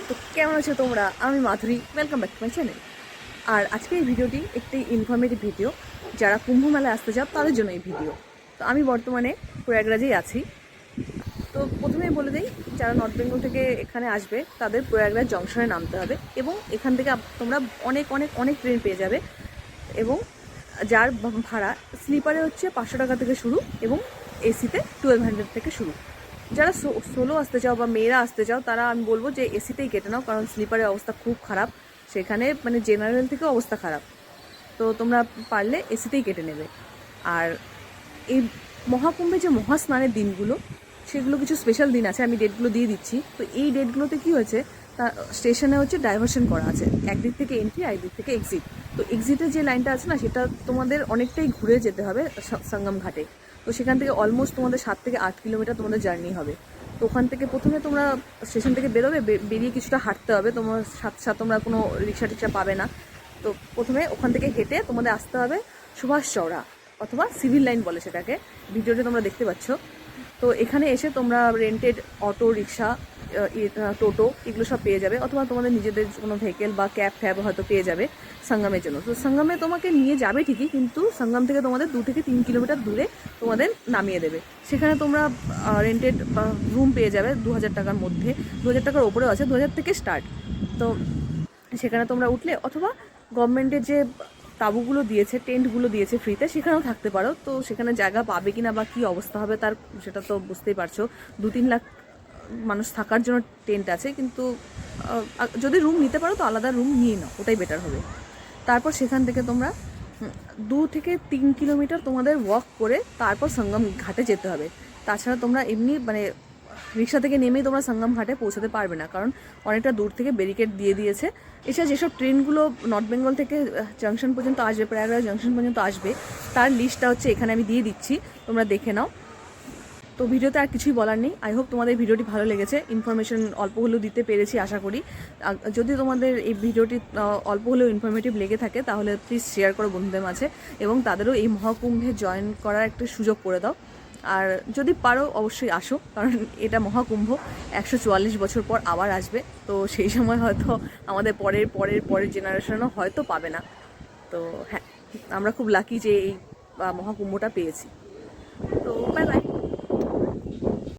তো কেমন আছো তোমরা? আমি Madhuri, welcome back to my channel. আর আজকে এই ভিডিওটি একটি ইনফরমেটিভ ভিডিও। যারা কুম্ভ মেলায় আসতে চাও তাদের জন্য এই ভিডিও। তো আমি বর্তমানে প্রয়াগরাজেই আছি। তো প্রথমেই বলে দিই, যারা নর্থ বেঙ্গল থেকে এখানে আসবে তাদের প্রয়াগরাজ জংশনে নামতে হবে এবং এখান থেকে তোমরা অনেক অনেক অনেক ট্রেন পেয়ে যাবে। এবং যার ভাড়া স্লিপারে হচ্ছে 500 টাকা থেকে শুরু এবং এসিতে 1200 থেকে শুরু। যারা সোলো আসতে চাও বা মেয়েরা আসতে চাও তারা আমি বলবো যে এসিতেই কেটে নাও, কারণ স্লিপারের অবস্থা খুব খারাপ সেখানে, মানে জেনারেল থেকে অবস্থা খারাপ। তো তোমরা পারলে এসিতেই কেটে নেবে। আর এই মহাকুম্ভে যে মহাস্নানের দিনগুলো, সেগুলো কিছু স্পেশাল দিন আছে, আমি ডেটগুলো দিয়ে দিচ্ছি। তো এই ডেটগুলোতে কি হয়েছে, তা স্টেশনে হচ্ছে ডাইভারশন করা আছে, একদিক থেকে এন্ট্রি আর একদিক থেকে এক্সিট। তো এক্সিটের যে লাইনটা আছে না, সেটা তোমাদের অনেকটাই ঘুরে যেতে হবে সঙ্গম ঘাটে। তো সেখান থেকে অলমোস্ট তোমাদের 7 থেকে 8 কিলোমিটার তোমাদের জার্নি হবে। তো ওখান থেকে প্রথমে তোমরা স্টেশন থেকে বেরোবে, বেরিয়ে কিছুটা হাঁটতে হবে, তোমার সাথে তোমরা কোনো রিক্সা টিক্সা পাবে না। তো প্রথমে ওখান থেকে হেঁটে তোমাদের আসতে হবে সুভাষ চওড়া, অথবা সিভিল লাইন বলে সেটাকে, ভিডিওতে তোমরা দেখতে পাচ্ছ। তো এখানে এসে তোমরা রেন্টেড অটো, রিক্সা, টোটো এগুলো সব পেয়ে যাবে, অথবা তোমাদের নিজেদের কোনো ভেহিকেল বা ক্যাব ফ্যাব হয়তো পেয়ে যাবে সঙ্গমের জন্য। তো সঙ্গমে তোমাকে নিয়ে যাবে ঠিকই, কিন্তু সঙ্গম থেকে তোমাদের 2 থেকে 3 কিলোমিটার দূরে তোমাদের নামিয়ে দেবে। সেখানে তোমরা রেন্টেড রুম পেয়ে যাবে 2000 টাকার মধ্যে, 2000 টাকার ওপরেও আছে, 2000 থেকে স্টার্ট। তো সেখানে তোমরা উঠলে, অথবা গভর্নমেন্টের যে তাঁবুগুলো দিয়েছে, টেন্টগুলো দিয়েছে ফ্রিতে, সেখানেও থাকতে পারো। তো সেখানে জায়গা পাবে কিনা বা কী অবস্থা হবে তার, সেটা তো বুঝতেই পারছো। 2-3 লাখ মানুষ থাকার জন্য টেন্ট আছে, কিন্তু যদি রুম নিতে পারো তো আলাদা রুম নিয়ে নাও, ওটাই বেটার হবে। তারপর সেখান থেকে তোমরা 2 থেকে 3 কিলোমিটার তোমাদের ওয়াক করে তারপর সঙ্গম ঘাটে যেতে হবে। তাছাড়া তোমরা এমনি মানে রিক্সা থেকে নেমেই তোমরা সঙ্গম ঘাটে পৌঁছাতে পারবে না, কারণ অনেকটা দূর থেকে ব্যারিকেড দিয়ে দিয়েছে। এছাড়া যেসব ট্রেনগুলো নর্থ বেঙ্গল থেকে জংশন পর্যন্ত আসবে, প্রয়াগরাজ জংশন পর্যন্ত আসবে, তার লিস্টটা হচ্ছে এখানে আমি দিয়ে দিচ্ছি, তোমরা দেখে নাও। তো ভিডিওতে আর কিছুই বলার নেই। আই হোপ তোমাদের ভিডিওটি ভালো লেগেছে, ইনফরমেশন অল্প হলেও দিতে পেরেছি আশা করি। যদি তোমাদের এই ভিডিওটি অল্প হলেও ইনফরমেটিভ লেগে থাকে তাহলে প্লিজ শেয়ার করো বন্ধুদের মাঝে, এবং তাদেরও এই মহাকুম্ভে জয়েন করার একটা সুযোগ করে দাও। আর যদি পারো অবশ্যই আসো, কারণ এটা মহাকুম্ভ 144 বছর পর আবার আসবে। তো সেই সময় হয়তো আমাদের পরের পরের পরের জেনারেশনও হয়তো পাবে না। তো হ্যাঁ, আমরা খুব লাকি যে এই মহাকুম্ভটা পেয়েছি। তো বাই বাই।